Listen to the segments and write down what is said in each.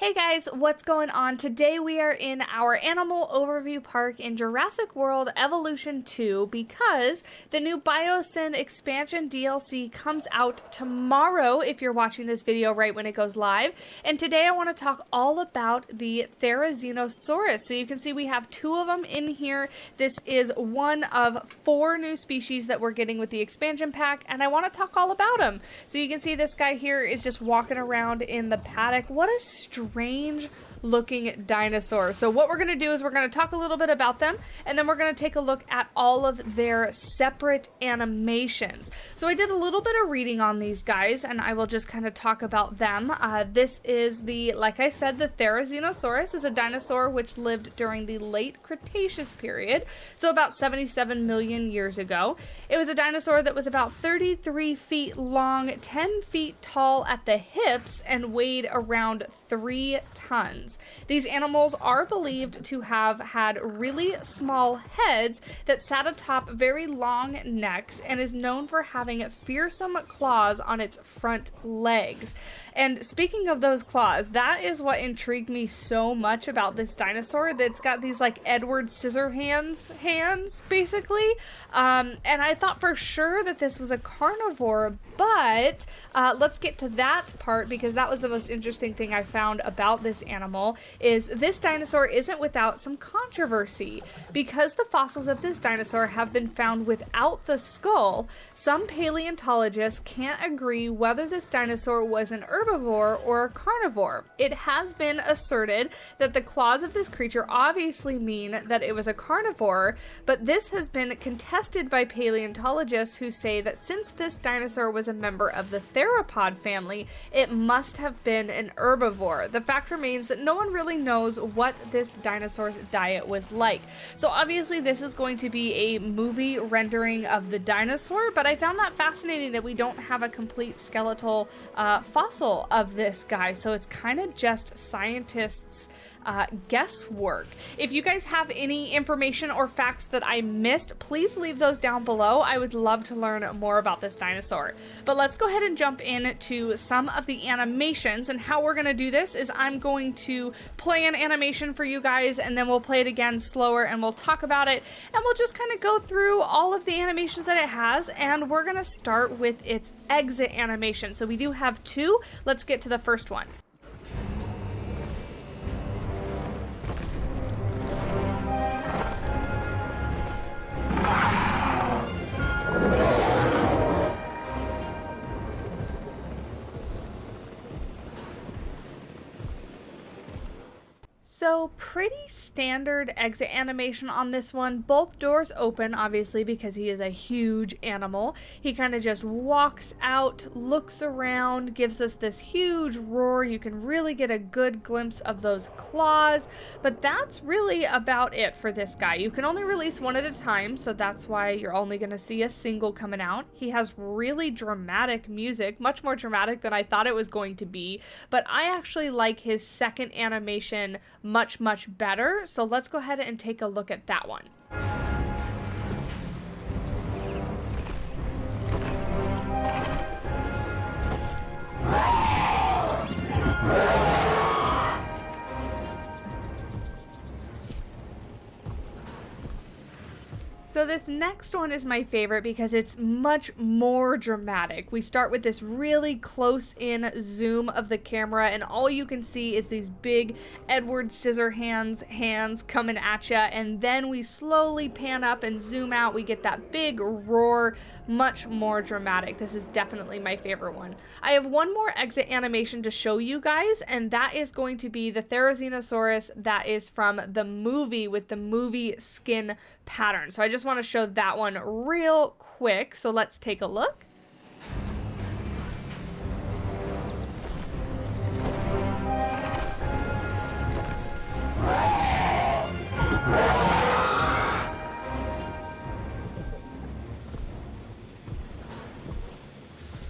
Hey guys, what's going on? Today we are in our animal overview park in Jurassic World Evolution 2 because the new Biosyn expansion DLC comes out tomorrow if you're watching this video right when it goes live. And today I want to talk all about the Therizinosaurus. So you can see we have two of them in here. This is one of 4 new species that we're getting with the expansion pack, and I want to talk all about them. So you can see this guy here is just walking around in the paddock. What a strange looking dinosaur. So what we're going to do is we're going to talk a little bit about them, and then we're going to take a look at all of their separate animations. So I did a little bit of reading on these guys, and I will just kind of talk about them. This is like I said, the Therizinosaurus is a dinosaur which lived during the late Cretaceous period, so about 77 million years ago. It was a dinosaur that was about 33 feet long, 10 feet tall at the hips, and weighed around 3 tons. These animals are believed to have had really small heads that sat atop very long necks, and is known for having fearsome claws on its front legs. And speaking of those claws, that is what intrigued me so much about this dinosaur, that it's got these like Edward Scissorhands hands, basically. And I thought for sure that this was a carnivore, but let's get to that part, because that was the most interesting thing I found about this animal. Is this dinosaur isn't without some controversy. Because the fossils of this dinosaur have been found without the skull, some paleontologists can't agree whether this dinosaur was an herbivore or a carnivore. It has been asserted that the claws of this creature obviously mean that it was a carnivore, but this has been contested by paleontologists who say that since this dinosaur was a member of the theropod family, it must have been an herbivore. The fact remains that no one really knows what this dinosaur's diet was like. So obviously this is going to be a movie rendering of the dinosaur, but I found that fascinating that we don't have a complete skeletal fossil of this guy. So it's kind of just scientists' guesswork. If you guys have any information or facts that I missed, please leave those down below. I would love to learn more about this dinosaur. But let's go ahead and jump into some of the animations, and how we're going to do this is I'm going to play an animation for you guys, and then we'll play it again slower, and we'll talk about it, and we'll just kind of go through all of the animations that it has, and we're going to start with its exit animation. So we do have 2. Let's get to the first one. So pretty standard exit animation on this one. Both doors open, obviously, because he is a huge animal. He kind of just walks out, looks around, gives us this huge roar. You can really get a good glimpse of those claws, but that's really about it for this guy. You can only release one at a time, so that's why you're only going to see a single coming out. He has really dramatic music, much more dramatic than I thought it was going to be, but I actually like his second animation much better. So let's go ahead and take a look at that one. So this next one is my favorite because it's much more dramatic. We start with this really close in zoom of the camera, and all you can see is these big Edward Scissorhands hands coming at you, and then we slowly pan up and zoom out. We get that big roar, much more dramatic. This is definitely my favorite one. I have one more exit animation to show you guys, and that is going to be the Therizinosaurus that is from the movie with the movie skin pattern. So I just want to show that one real quick. So let's take a look.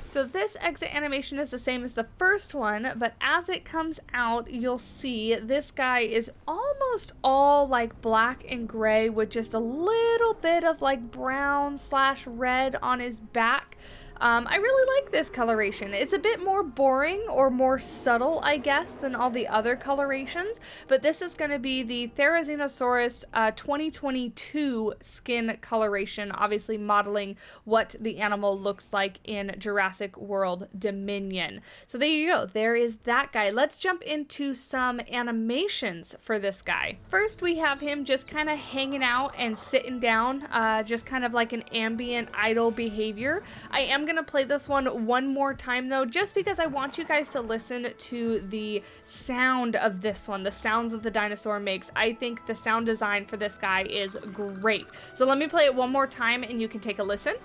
So this exit animation is the same as the first one, but as it comes out, you'll see this guy is almost all like black and gray with just a little bit of like brown/red on his back. I really like this coloration. It's a bit more boring or more subtle, I guess, than all the other colorations, but this is going to be the Therizinosaurus 2022 skin coloration, obviously modeling what the animal looks like in Jurassic World Dominion. So there you go. There is that guy. Let's jump into some animations for this guy. First, we have him just kind of hanging out and sitting down, just kind of like an ambient idle behavior. I am going to play this one more time though, just because I want you guys to listen to the sound of this one, the sounds that the dinosaur makes. I think the sound design for this guy is great. So let me play it one more time and you can take a listen.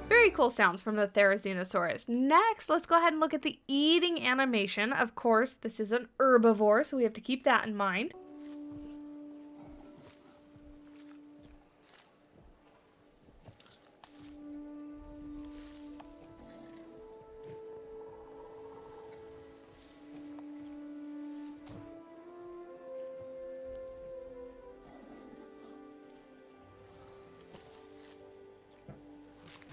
Very cool sounds from the Therizinosaurus. Next, let's go ahead and look at the eating animation. Of course, this is an herbivore, so we have to keep that in mind.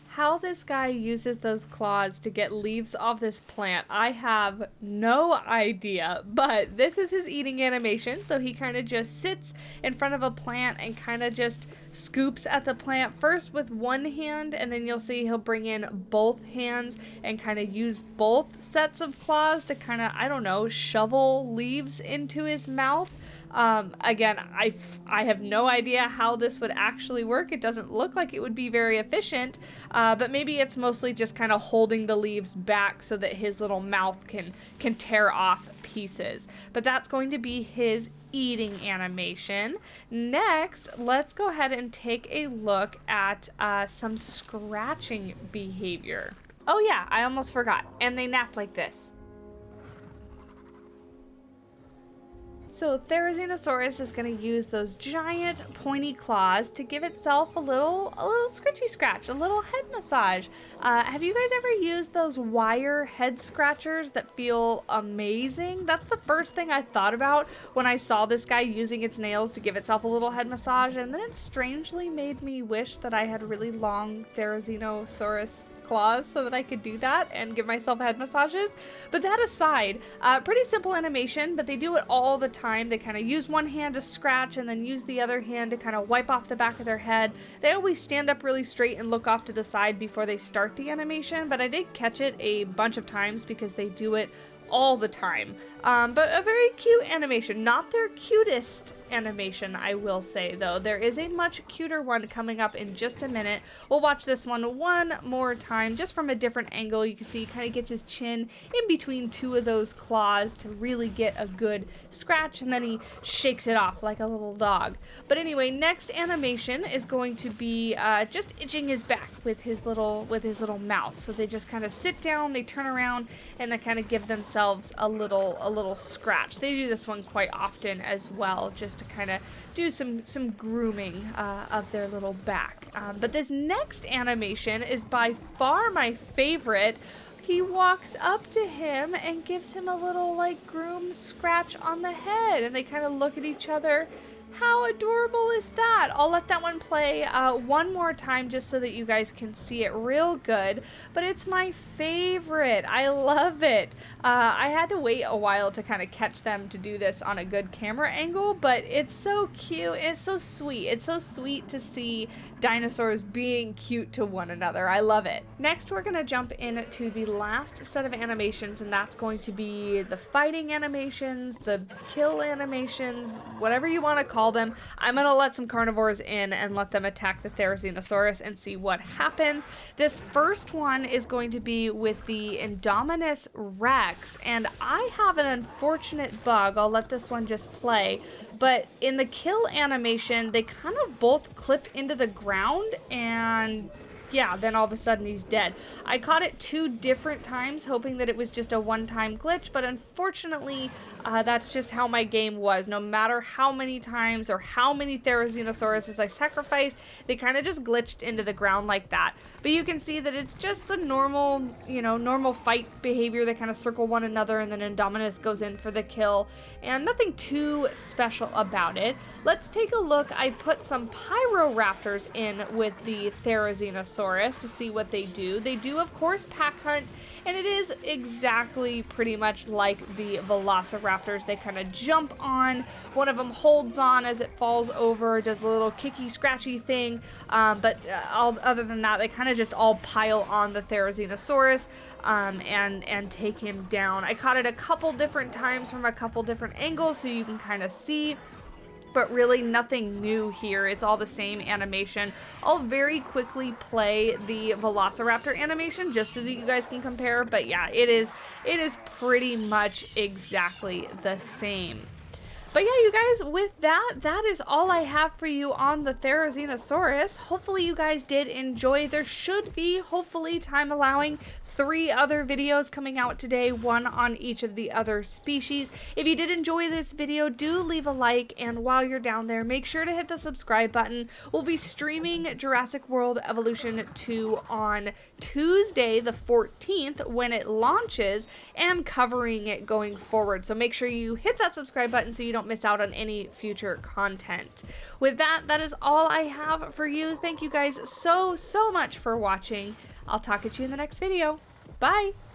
How this guy uses those claws to get leaves off this plant, I have no idea, but this is his eating animation. So he kind of just sits in front of a plant and kind of just scoops at the plant first with one hand, and then you'll see he'll bring in both hands and kind of use both sets of claws to kind of, I don't know, shovel leaves into his mouth. Again, I have no idea how this would actually work. It doesn't look like it would be very efficient, but maybe it's mostly just kind of holding the leaves back so that his little mouth can tear off pieces. But that's going to be his eating animation. Next, let's go ahead and take a look at some scratching behavior. Oh yeah, I almost forgot. And they nap like this. So Therizinosaurus is going to use those giant pointy claws to give itself a little scratchy scratch, a little head massage. Have you guys ever used those wire head scratchers that feel amazing? That's the first thing I thought about when I saw this guy using its nails to give itself a little head massage, and then it strangely made me wish that I had really long Therizinosaurus claws so that I could do that and give myself head massages. But that aside, pretty simple animation, but they do it all the time. They kind of use one hand to scratch and then use the other hand to kind of wipe off the back of their head. They always stand up really straight and look off to the side before they start the animation, but I did catch it a bunch of times because they do it all the time. But a very cute animation. Not their cutest animation, I will say, though. There is a much cuter one coming up in just a minute. We'll watch this one more time, just from a different angle. You can see he kind of gets his chin in between two of those claws to really get a good scratch, and then he shakes it off like a little dog. But anyway, next animation is going to be just itching his back with his little mouth. So they just kind of sit down, they turn around, and they kind of give themselves a little scratch. They do this one quite often as well, just to kind of do some grooming of their little back. But this next animation is by far my favorite. He walks up to him and gives him a little like groom scratch on the head, and they kind of look at each other. How adorable is that? I'll let that one play one more time just so that you guys can see it real good, but it's my favorite. I love it. I had to wait a while to kind of catch them to do this on a good camera angle, but it's so cute. It's so sweet. It's so sweet to see dinosaurs being cute to one another. I love it. Next, we're going to jump into the last set of animations, and that's going to be the fighting animations, the kill animations, whatever you want to call them. I'm going to let some carnivores in and let them attack the Therizinosaurus and see what happens. This first one is going to be with the Indominus Rex, and I have an unfortunate bug. I'll let this one just play. But in the kill animation, they kind of both clip into the ground and yeah, then all of a sudden he's dead. I caught it 2 different times, hoping that it was just a one-time glitch, but unfortunately, that's just how my game was. No matter how many times or how many Therizinosaurus I sacrificed, they kind of just glitched into the ground like that. But you can see that it's just a normal, normal fight behavior. They kind of circle one another, and then Indominus goes in for the kill, and nothing too special about it. Let's take a look. I put some Pyroraptors in with the Therizinosaurus to see what they do. They do, of course, pack hunt, and it is exactly pretty much like the Velociraptors. They kind of jump on. One of them holds on as it falls over, does a little kicky, scratchy thing, but other than that, they kind of just all pile on the Therizinosaurus and take him down. I caught it a couple different times from a couple different angles so you can kind of see. But really nothing new here. It's all the same animation. I'll very quickly play the Velociraptor animation just so that you guys can compare. But yeah, it is pretty much exactly the same. But yeah, you guys, with that is all I have for you on the Therizinosaurus. Hopefully you guys did enjoy. There should be, hopefully, time allowing, 3 other videos coming out today, 1 on each of the other species. If you did enjoy this video, do leave a like, and while you're down there, make sure to hit the subscribe button. We'll be streaming Jurassic World Evolution 2 on Tuesday the 14th when it launches, and covering it going forward. So make sure you hit that subscribe button so you don't miss out on any future content. With that is all I have for you. Thank you guys so much for watching. I'll talk at you in the next video. Bye!